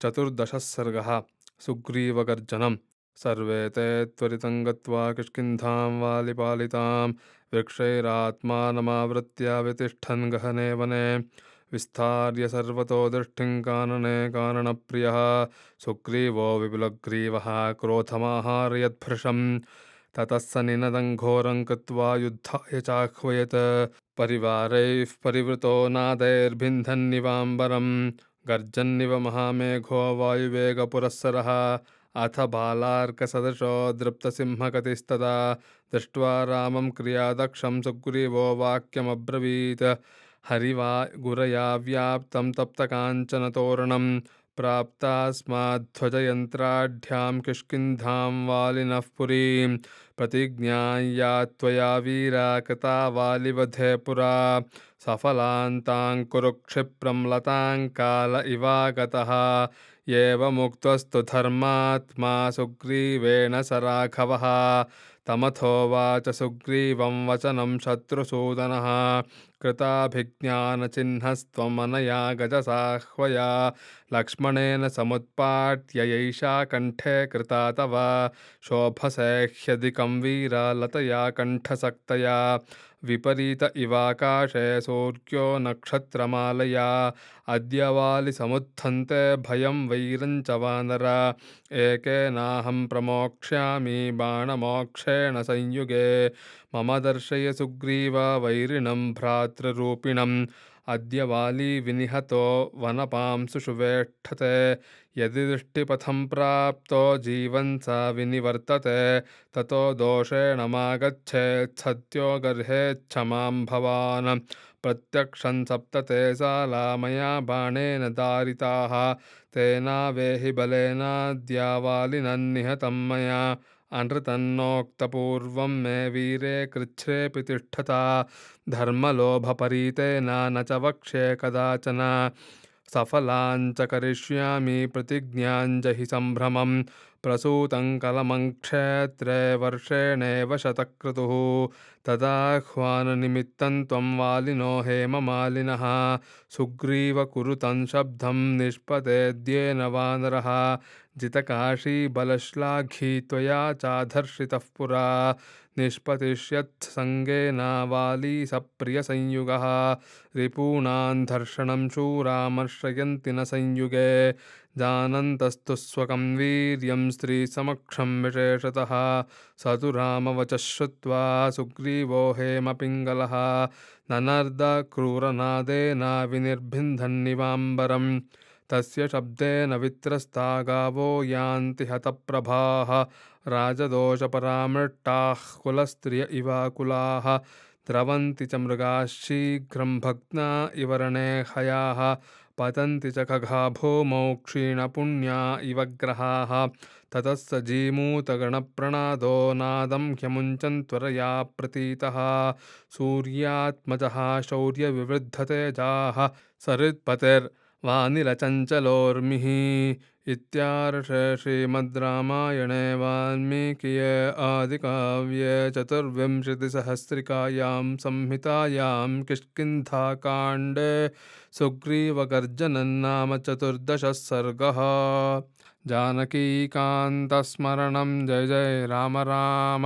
चतुर्दशः सर्गः। सुग्रीवगर्जनम्। सर्वे ते त्वरितं गत्वा किष्किन्धां वालिपालितां वृक्षैरात्मानमावृत्य वितिष्ठन् गहने वने विस्तार्य सर्वतो दृष्टिं कानने काननप्रियः सुग्रीवो विपुलग्रीवः क्रोधमाहारयद्भृशम् ततः स निनदं घोरं कृत्वा युद्धाय चाह्वयत् परिवारैः परिवृतो नादैर्भिन्धन्निवाम्बरम् गर्जन्निव महामेघो वायुवेगपुरःसरः अथ बालार्कसदृशो दृप्तसिंहगतिस्तदा दृष्ट्वा रामं क्रियादक्षं सुग्रीवो वाक्यमब्रवीत् हरिवा गुरया व्याप्तं तप्तकाञ्चनतोरणं प्राप्तास्माध्वजयन्त्राढ्यां किष्किन्धां वालिनः पुरीं प्रतिज्ञाया त्वया वीरा कृता वालिवधे पुरा सफलान्तां कुरु क्षिप्रं लतां काल इवागतः एवमुक्तस्तु धर्मात्मा सुग्रीवेण स राघवः तमथोवाच सुग्रीवं वचनं शत्रुसूदनः कृताभिज्ञानचिह्नस्त्वमनया गजसाह्वया लक्ष्मणेन समुत्पाट्य यैषा कण्ठे कृता तव शोभसे ह्यधिकं वीरा लतया कण्ठसक्तया विपरीत इवाकाशे सूर्यो नक्षत्रमालया अद्य वालिसमुत्थन्ते भयं वैरं च वानर एकेनाहं प्रमोक्ष्यामि बाणमोक्षेण संयुगे मम दर्शय सुग्रीव वैरिणं भ्रातृरूपिणम् अद्य वाली विनिहतो वनपांसु सुवेष्ठते यदि दृष्टिपथं प्राप्तो जीवन् स विनिवर्तते ततो दोषेण मागच्छेत् सत्यो गर्हेच्छमां भवान् प्रत्यक्षं सप्तते साला मया बाणेन दारिताः तेनावेहि बलेनाद्या वालिनन्निहतं मया अनृतन्नोक्तपूर्वं मे वीरे कृच्छ्रेऽपि तिष्ठता धर्मलोभपरीतेन न च वक्ष्ये कदाचन सफलाञ्च करिष्यामि प्रतिज्ञाञ्जहि सम्भ्रमं प्रसूतं कलमं क्षेत्रे वर्षेणेव शतक्रतुः तदाह्वाननिमित्तं त्वं वालिनो हेममालिनः सुग्रीव कुरुतं शब्दं निष्पतेद्येन वानरः जितकाशीबलश्लाघी त्वया चाधर्षितः पुरा निष्पतिष्यत्सङ्गेन वाली सप्रियसंयुगः रिपूणां धर्षणं शूरामर्शयन्ति न संयुगे जानन्तस्तु स्वकं वीर्यं स्त्रीसमक्षं विशेषतः स तु रामवचः श्रुत्वा सुग्रीवो हेमपिङ्गलः ननर्दक्रूरनादेन विनिर्भिन्धन्निवाम्बरम् तस्य शब्देन वित्रस्ता गावो यान्ति हतप्रभाः राजदोषपरामृष्टाः कुलस्त्रिय इवाकुलाः द्रवन्ति च मृगाः शीघ्रं भग्ना इव रणे हयाः पतन्ति च खगा भूमौ क्षीणपुण्या इव ग्रहाः ततः स जीमूतगणप्रणादो नादं ह्यमुञ्चन् त्वरया प्रतीतः सूर्यात्मजः शौर्यविवृद्धतेजाः सरित्पतिर्वानिलचञ्चलोर्मिः इत्यार्षे श्रीमद् रामायणे वाल्मीकिये आदिकाव्ये चतुर्विंशतिसहस्रिकायां संहितायां किष्किन्धाकाण्डे सुग्रीवगर्जनं नाम चतुर्दशः सर्गः। जानकीकान्तस्मरणं जय जय राम राम।